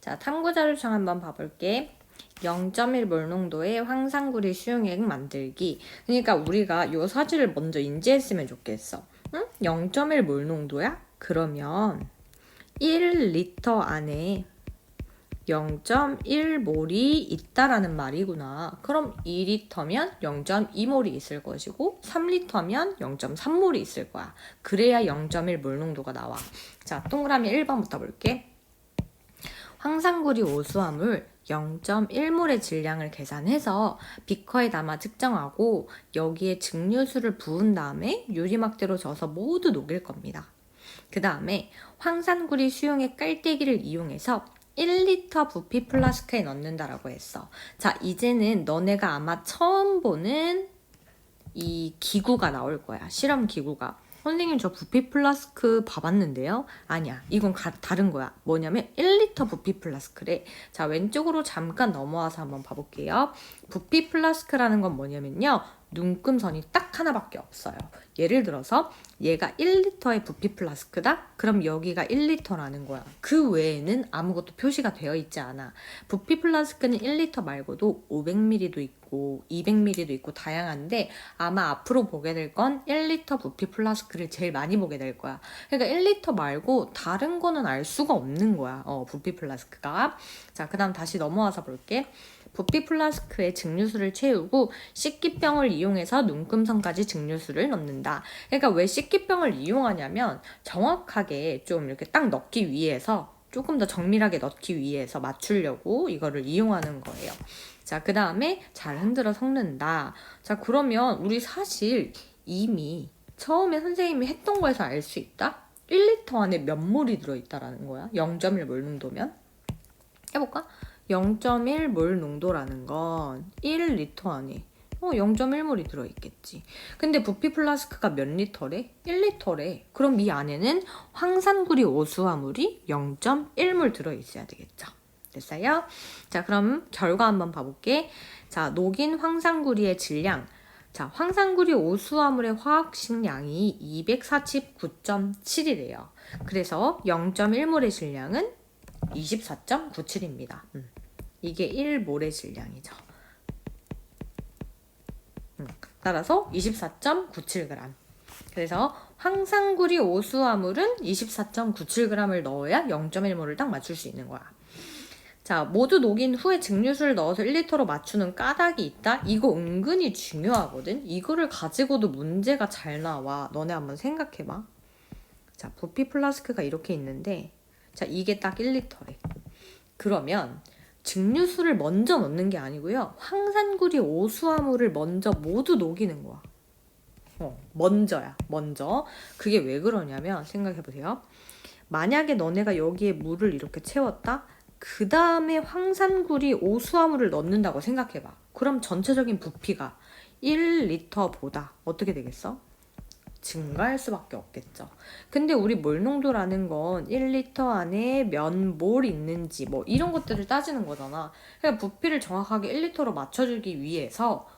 자, 탐구자료창 한번 봐볼게. 0.1몰 농도의 황산구리 수용액 만들기. 그러니까 우리가 요 사실을 먼저 인지했으면 좋겠어. 응? 0.1몰 농도야? 그러면 1리터 안에 0.1몰이 있다라는 말이구나. 그럼 2리터면 0.2몰이 있을 것이고 3리터면 0.3몰이 있을 거야. 그래야 0.1몰 농도가 나와. 자, 동그라미 1번부터 볼게. 황산구리 오수화물 0.1몰의 질량을 계산해서 비커에 담아 측정하고 여기에 증류수를 부은 다음에 유리막대로 져서 모두 녹일 겁니다. 그 다음에 황산구리 수용액 깔때기를 이용해서 1리터 부피 플라스크에 넣는다라고 했어. 자, 이제는 너네가 아마 처음 보는 이 기구가 나올 거야. 실험 기구가. 선생님 저 부피 플라스크 봐봤는데요? 아니야. 이건 다른 거야. 뭐냐면 1리터 부피 플라스크래. 자, 왼쪽으로 잠깐 넘어와서 한번 봐볼게요. 부피 플라스크라는 건 뭐냐면요. 눈금선이 딱 하나밖에 없어요. 예를 들어서 얘가 1리터의 부피 플라스크다? 그럼 여기가 1리터라는 거야. 그 외에는 아무것도 표시가 되어 있지 않아. 부피 플라스크는 1리터 말고도 500ml도 있고 200ml도 있고 다양한데 아마 앞으로 보게 될 건 1리터 부피 플라스크를 제일 많이 보게 될 거야. 그러니까 1리터 말고 다른 거는 알 수가 없는 거야. 부피 플라스크가. 자, 그 다음 다시 넘어와서 볼게. 부피 플라스크에 증류수를 채우고 식기병을 이용해서 눈금선까지 증류수를 넣는다. 그러니까 왜 식기병을 이용하냐면 정확하게 좀 이렇게 딱 넣기 위해서 조금 더 정밀하게 넣기 위해서 맞추려고 이거를 이용하는 거예요. 자, 그 다음에 잘 흔들어 섞는다. 자, 그러면 우리 사실 이미 처음에 선생님이 했던 거에서 알 수 있다? 1리터 안에 몇 몰이 들어있다라는 거야. 0.1몰 농도면. 해볼까? 0.1몰 농도라는 건 1리터 안에 0.1몰이 들어있겠지. 근데 부피 플라스크가 몇 리터래? 1리터래. 그럼 이 안에는 황산구리 오수화물이 0.1몰 들어있어야 되겠죠. 됐어요? 자, 그럼 결과 한번 봐볼게. 자, 녹인 황산구리의 질량. 자, 황산구리 오수화물의 화학식량이 249.7이래요. 그래서 0.1몰의 질량은 24.97입니다. 이게 1몰의 질량이죠. 따라서 24.97g. 그래서 황산구리 오수화물은 24.97g을 넣어야 0.1몰을 딱 맞출 수 있는 거야. 자, 모두 녹인 후에 증류수를 넣어서 1리터로 맞추는 까닭이 있다? 이거 은근히 중요하거든? 이거를 가지고도 문제가 잘 나와. 너네 한번 생각해봐. 자, 부피 플라스크가 이렇게 있는데 자, 이게 딱 1리터래. 그러면 증류수를 먼저 넣는 게 아니고요. 황산구리 오수화물을 먼저 모두 녹이는 거야. 먼저야. 먼저. 그게 왜 그러냐면 생각해보세요. 만약에 너네가 여기에 물을 이렇게 채웠다? 그 다음에 황산구리 오수화물을 넣는다고 생각해봐. 그럼 전체적인 부피가 1리터보다 어떻게 되겠어? 증가할 수밖에 없겠죠. 근데 우리 몰 농도라는 건 1리터 안에 몇 몰 있는지 뭐 이런 것들을 따지는 거잖아. 그러니까 부피를 정확하게 1리터로 맞춰주기 위해서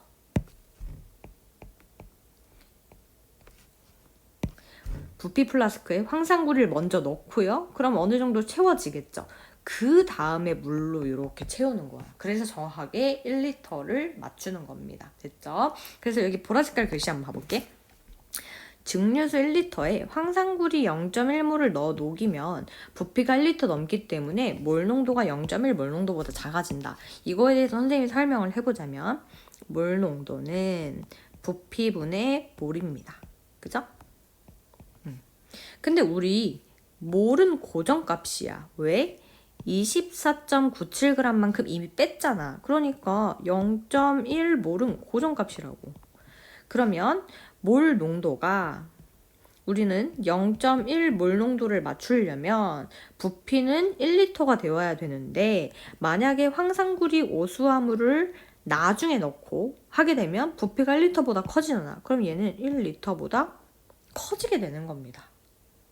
부피 플라스크에 황산구리를 먼저 넣고요. 그럼 어느 정도 채워지겠죠. 그 다음에 물로 이렇게 채우는 거야. 그래서 정확하게 1리터를 맞추는 겁니다. 됐죠? 그래서 여기 보라색깔 글씨 한번 봐볼게. 증류수 1리터에 황산구리 0.1몰을 넣어 녹이면 부피가 1리터 넘기 때문에 몰 농도가 0.1몰 농도보다 작아진다. 이거에 대해서 선생님이 설명을 해보자면 몰 농도는 부피분의 몰입니다. 그죠? 근데 우리 몰은 고정값이야. 왜? 24.97g만큼 이미 뺐잖아. 그러니까 0.1몰은 고정값이라고. 그러면 몰 농도가 우리는 0.1몰 농도를 맞추려면 부피는 1리터가 되어야 되는데 만약에 황산구리 오수화물을 나중에 넣고 하게 되면 부피가 1리터보다 커지잖아. 그럼 얘는 1리터보다 커지게 되는 겁니다.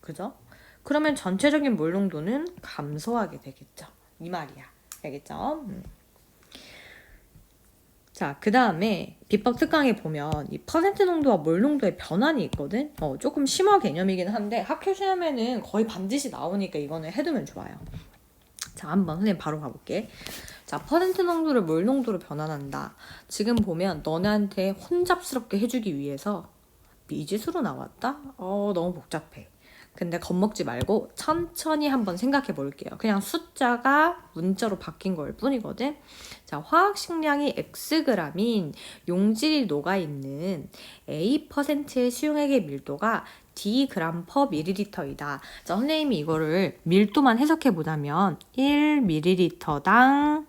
그죠? 그러면 전체적인 몰 농도는 감소하게 되겠죠. 이 말이야. 알겠죠? 자, 그 다음에 비법 특강에 보면 이 퍼센트 농도와 몰 농도의 변환이 있거든? 조금 심화 개념이긴 한데 학교 시험에는 거의 반드시 나오니까 이거는 해두면 좋아요. 자, 한번 선생님 바로 가볼게. 자, 퍼센트 농도를 몰 농도로 변환한다. 지금 보면 너네한테 혼잡스럽게 해주기 위해서 미지수로 나왔다? 너무 복잡해. 근데 겁먹지 말고 천천히 한번 생각해 볼게요. 그냥 숫자가 문자로 바뀐 걸 뿐이거든. 자, 화학 식량이 Xg인 용질이 녹아있는 A%의 수용액의 밀도가 D g/ml이다. 자, 선생님이 이거를 밀도만 해석해 보자면 1ml당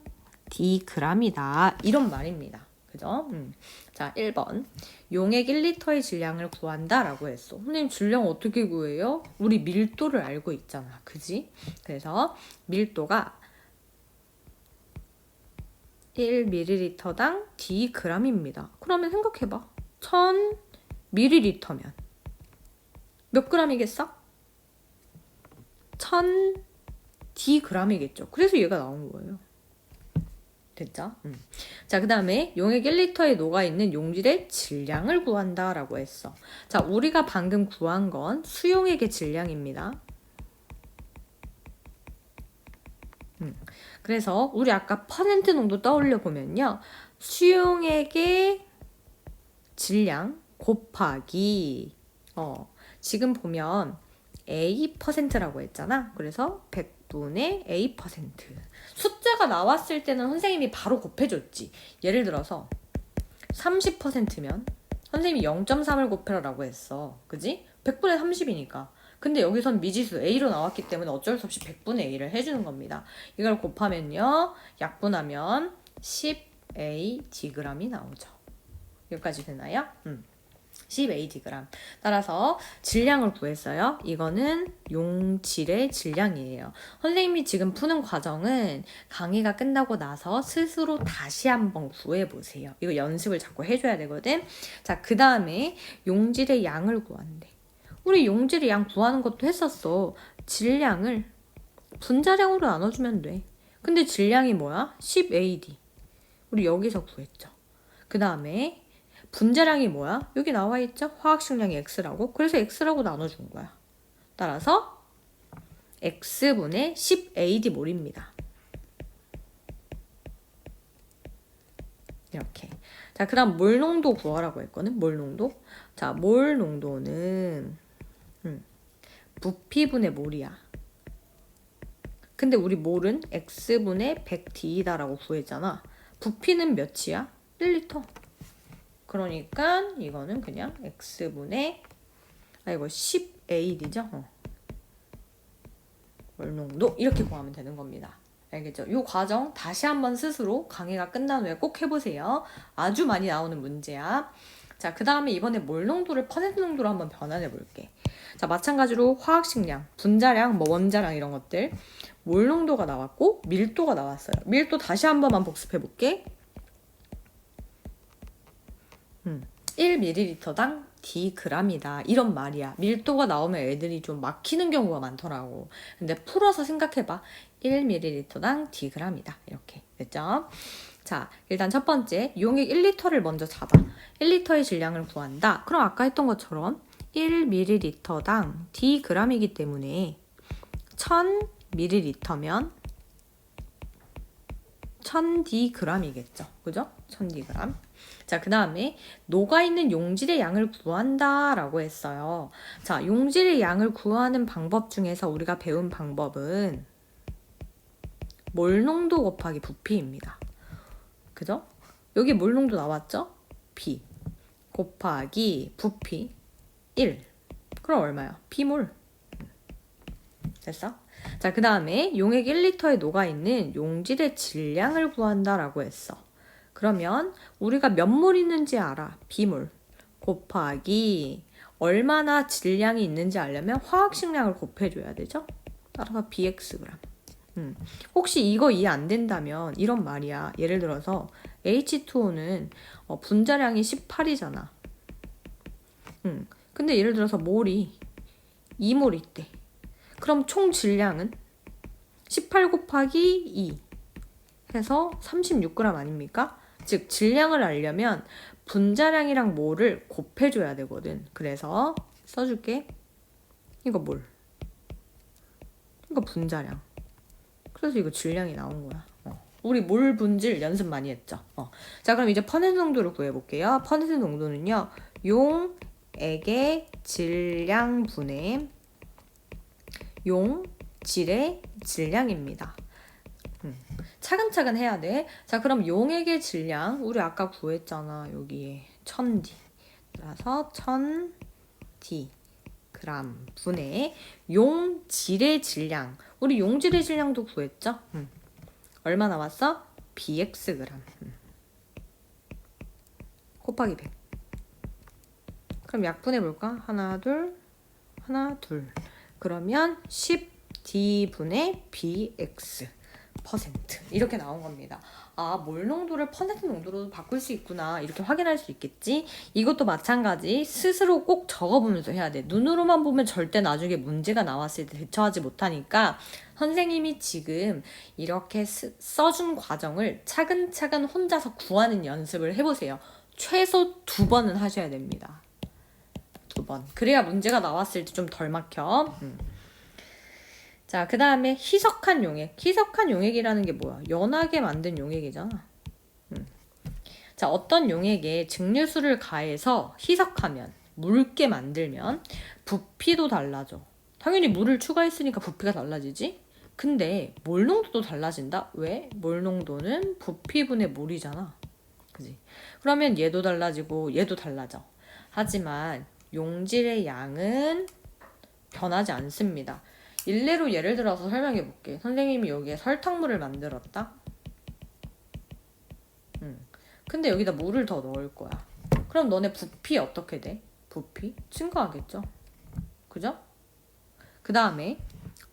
Dg이다. 이런 말입니다. 그죠? 자, 1번. 용액 1리터의 질량을 구한다 라고 했어. 선생님 질량 어떻게 구해요? 우리 밀도를 알고 있잖아. 그지? 그래서 밀도가 1ml당 Dg입니다. 그러면 생각해봐. 1000ml면 몇 g이겠어? 1000Dg이겠죠. 그래서 얘가 나온 거예요. 됐죠? 자, 그 다음에 용액 1리터에 녹아있는 용질의 질량을 구한다 라고 했어. 자, 우리가 방금 구한 건 수용액의 질량입니다. 그래서 우리 아까 퍼센트 농도 떠올려 보면요. 수용액의 질량 곱하기 지금 보면 A%라고 했잖아. 그래서 100분의 A%. 숫자가 나왔을 때는 선생님이 바로 곱해줬지. 예를 들어서 30%면 선생님이 0.3을 곱해라라고 했어. 그지? 100분의 30이니까. 근데 여기선 미지수 A로 나왔기 때문에 어쩔 수 없이 100분의 A를 해주는 겁니다. 이걸 곱하면요. 약분하면 10ADg이 나오죠. 여기까지 되나요? 10ADg. 따라서 질량을 구했어요. 이거는 용질의 질량이에요. 선생님이 지금 푸는 과정은 강의가 끝나고 나서 스스로 다시 한번 구해보세요. 이거 연습을 자꾸 해줘야 되거든. 자, 그 다음에 용질의 양을 구한대. 우리 용질의 양 구하는 것도 했었어. 질량을 분자량으로 나눠주면 돼. 근데 질량이 뭐야? 10AD. 우리 여기서 구했죠. 그 다음에 분자량이 뭐야? 여기 나와 있죠? 화학식량이 X라고. 그래서 X라고 나눠준 거야. 따라서 X분의 10AD몰입니다. 이렇게. 자, 그 다음 몰 농도 구하라고 했거든. 몰 농도. 자, 몰 농도는 부피분의 몰이야. 근데 우리 몰은 X분의 100D다라고 구했잖아. 부피는 몇이야? 1리터. 그러니까 이거는 그냥 X분의 10AD죠. 몰농도 이렇게 구하면 되는 겁니다. 알겠죠? 이 과정 다시 한번 스스로 강의가 끝난 후에 꼭 해보세요. 아주 많이 나오는 문제야. 자, 그 다음에 이번에 몰농도를 퍼센트 농도로 한번 변환해 볼게. 자, 마찬가지로 화학식량, 분자량, 원자량 이런 것들 몰농도가 나왔고 밀도가 나왔어요. 밀도 다시 한 번만 복습해 볼게. 1ml당 Dg이다. 이런 말이야. 밀도가 나오면 애들이 좀 막히는 경우가 많더라고. 근데 풀어서 생각해봐. 1ml당 Dg이다. 이렇게 됐죠? 자, 일단 첫 번째 용액 1리터를 먼저 잡아. 1리터의 질량을 구한다. 그럼 아까 했던 것처럼 1ml당 Dg이기 때문에 1000ml면 1000Dg이겠죠. 그죠? 1000D. 자, 그 다음에 녹아있는 용질의 양을 구한다 라고 했어요. 자, 용질의 양을 구하는 방법 중에서 우리가 배운 방법은 몰농도 곱하기 부피입니다. 그죠? 여기 몰농도 나왔죠? B 곱하기 부피 1. 그럼 얼마야? B몰. 됐어? 자, 그 다음에 용액 1리터에 녹아있는 용질의 질량을 구한다 라고 했어. 그러면 우리가 몇 몰 있는지 알아. B몰 곱하기 얼마나 질량이 있는지 알려면 화학식량을 곱해줘야 되죠. 따라서 BXg. 혹시 이거 이해 안 된다면 이런 말이야. 예를 들어서 H2O는 분자량이 18이잖아. 근데 예를 들어서 몰이 2몰 있대. 그럼 총 질량은 18 곱하기 2 해서 36g 아닙니까? 즉 질량을 알려면 분자량이랑 몰을 곱해줘야 되거든. 그래서 써줄게. 이거 몰. 이거 분자량. 그래서 이거 질량이 나온 거야. 우리 몰 분질 연습 많이 했죠. 자, 그럼 이제 퍼센트 농도를 구해볼게요. 퍼센트 농도는요, 용액의 질량분의 용질의 질량입니다. 차근차근 해야 돼. 자, 그럼 용액의 질량 우리 아까 구했잖아. 여기에 1000D 따라서 1000D 그램 분의 용질의 질량. 우리 용질의 질량도 구했죠? 얼마 나왔어? BX 그램. 곱하기 100. 그럼 약분해볼까? 하나, 둘. 그러면 10D분의 BX 퍼센트. 이렇게 나온 겁니다. 아, 몰 농도를 퍼센트 농도로 바꿀 수 있구나. 이렇게 확인할 수 있겠지? 이것도 마찬가지. 스스로 꼭 적어보면서 해야 돼. 눈으로만 보면 절대 나중에 문제가 나왔을 때 대처하지 못하니까 선생님이 지금 이렇게 써준 과정을 차근차근 혼자서 구하는 연습을 해보세요. 최소 2번은 하셔야 됩니다. 2번. 그래야 문제가 나왔을 때 좀 덜 막혀. 자, 그 다음에 희석한 용액. 희석한 용액이라는 게 뭐야? 연하게 만든 용액이잖아. 자, 어떤 용액에 증류수를 가해서 희석하면, 묽게 만들면 부피도 달라져. 당연히 물을 추가했으니까 부피가 달라지지? 근데 몰 농도도 달라진다? 왜? 몰 농도는 부피분의 몰이잖아. 그지? 그러면 얘도 달라지고 얘도 달라져. 하지만 용질의 양은 변하지 않습니다. 일례로 예를 들어서 설명해 볼게. 선생님이 여기에 설탕물을 만들었다. 근데 여기다 물을 더 넣을 거야. 그럼 너네 부피 어떻게 돼? 부피? 증가하겠죠? 그죠? 그 다음에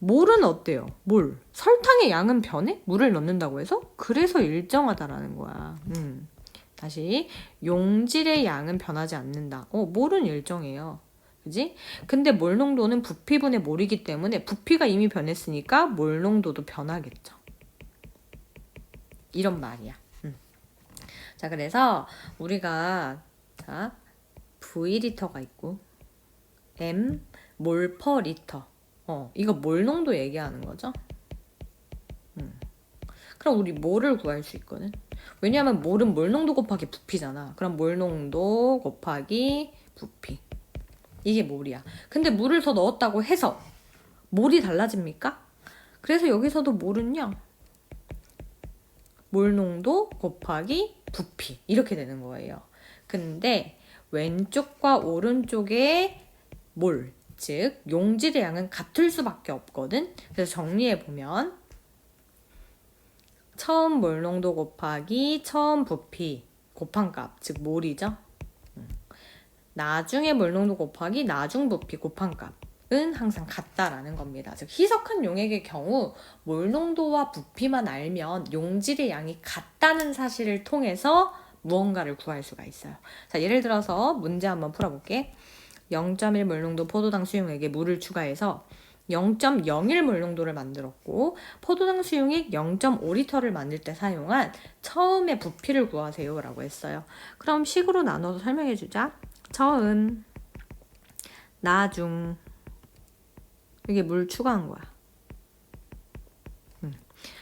몰은 어때요? 몰. 설탕의 양은 변해? 물을 넣는다고 해서? 그래서 일정하다라는 거야. 다시 용질의 양은 변하지 않는다. 몰은 일정해요. 그지? 근데 몰 농도는 부피분의 몰이기 때문에 부피가 이미 변했으니까 몰 농도도 변하겠죠. 이런 말이야. 자, 그래서 우리가 자 V리터가 있고 M 몰 퍼 리터. 이거 몰 농도 얘기하는 거죠. 그럼 우리 몰을 구할 수 있거든. 왜냐하면 몰은 몰 농도 곱하기 부피잖아. 그럼 몰 농도 곱하기 부피. 이게 몰이야. 근데 물을 더 넣었다고 해서 몰이 달라집니까? 그래서 여기서도 몰은요. 몰 농도 곱하기 부피. 이렇게 되는 거예요. 근데 왼쪽과 오른쪽의 몰, 즉 용질의 양은 같을 수밖에 없거든. 그래서 정리해보면 처음 몰 농도 곱하기 처음 부피 곱한 값, 즉 몰이죠. 나중에 몰 농도 곱하기 나중 부피 곱한 값은 항상 같다라는 겁니다. 즉 희석한 용액의 경우 몰 농도와 부피만 알면 용질의 양이 같다는 사실을 통해서 무언가를 구할 수가 있어요. 자, 예를 들어서 문제 한번 풀어볼게. 0.1 몰 농도 포도당 수용액에 물을 추가해서 0.01 몰 농도를 만들었고 포도당 수용액 0.5리터를 만들 때 사용한 처음의 부피를 구하세요 라고 했어요. 그럼 식으로 나눠서 설명해 주자. 처음, 나중. 이게 물 추가한 거야.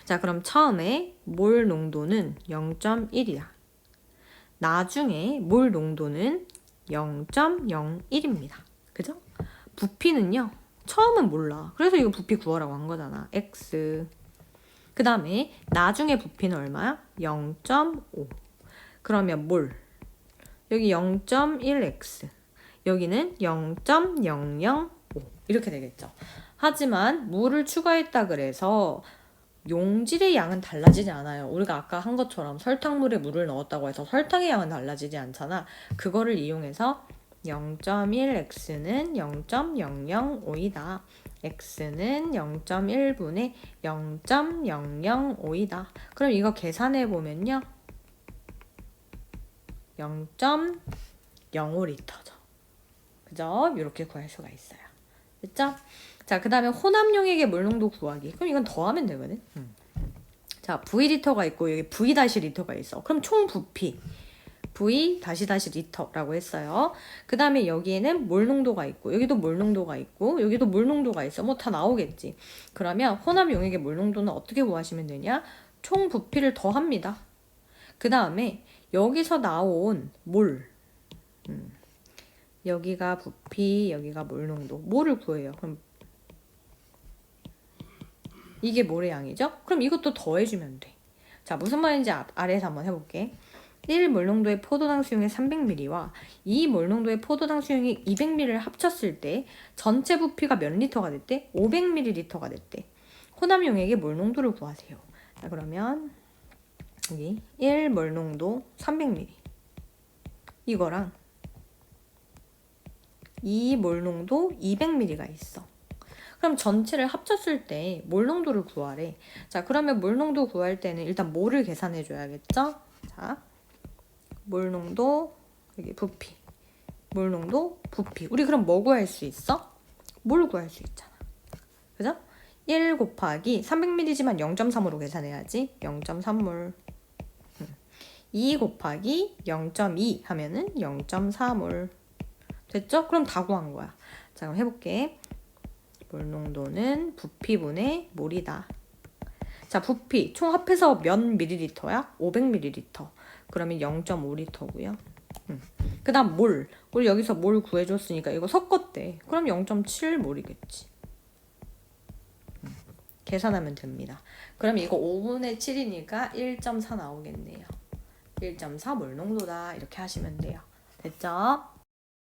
자, 그럼 처음에 몰 농도는 0.1이야. 나중에 몰 농도는 0.01입니다. 그죠? 부피는요. 처음은 몰라. 그래서 이거 부피 구하라고 한 거잖아. X. 그 다음에 나중에 부피는 얼마야? 0.5. 그러면 몰. 여기 0.1x. 여기는 0.005. 이렇게 되겠죠. 하지만 물을 추가했다 그래서 용질의 양은 달라지지 않아요. 우리가 아까 한 것처럼 설탕물에 물을 넣었다고 해서 설탕의 양은 달라지지 않잖아. 그거를 이용해서 0.1x는 0.005이다. x는 0.1분의 0.005이다. 그럼 이거 계산해 보면요. 0.05리터죠. 그죠? 이렇게 구할 수가 있어요. 됐죠? 자, 그 다음에 혼합용액의 몰농도 구하기. 그럼 이건 더하면 되거든. 자, V리터가 있고 여기 V-리터가 있어. 그럼 총 부피. V 다시 리터라고 했어요. 그 다음에 여기에는 몰 농도가 있고 여기도 몰 농도가 있고 여기도 몰 농도가 있어. 뭐 다 나오겠지. 그러면 혼합 용액의 몰 농도는 어떻게 구하시면 되냐? 총 부피를 더합니다. 그 다음에 여기서 나온 몰 여기가 부피 여기가 몰 농도 몰을 구해요. 그럼 이게 몰의 양이죠? 그럼 이것도 더해주면 돼. 자, 무슨 말인지 아래에서 한번 해볼게. 1몰 농도의 포도당 수용액 300ml와 2몰 농도의 포도당 수용액 200ml를 합쳤을 때 전체 부피가 몇 리터가 됐대? 500ml가 됐대. 혼합 용액의 몰 농도를 구하세요. 자, 그러면 여기 1몰 농도 300ml 이거랑 2몰 농도 200ml가 있어. 그럼 전체를 합쳤을 때 몰 농도를 구하래. 자, 그러면 몰 농도 구할 때는 일단 몰을 계산해 줘야겠죠? 자, 몰 농도 여기 부피. 몰 농도 부피. 우리 그럼 뭐 구할 수 있어? 몰 구할 수 있잖아. 그죠? 1 곱하기 300ml지만 0.3으로 계산해야지. 0.3몰. 2 곱하기 0.2 하면은 0.4몰. 됐죠? 그럼 다 구한 거야. 자, 그럼 해볼게. 몰 농도는 부피분의 몰이다. 자, 부피 총 합해서 몇 밀리리터야? 500ml. 그러면 0.5리터고요. 그 다음 몰. 우리 여기서 몰 구해줬으니까 이거 섞었대. 그럼 0.7몰이겠지. 계산하면 됩니다. 그럼 이거 5분의 7이니까 1.4 나오겠네요. 1.4몰 농도다. 이렇게 하시면 돼요. 됐죠?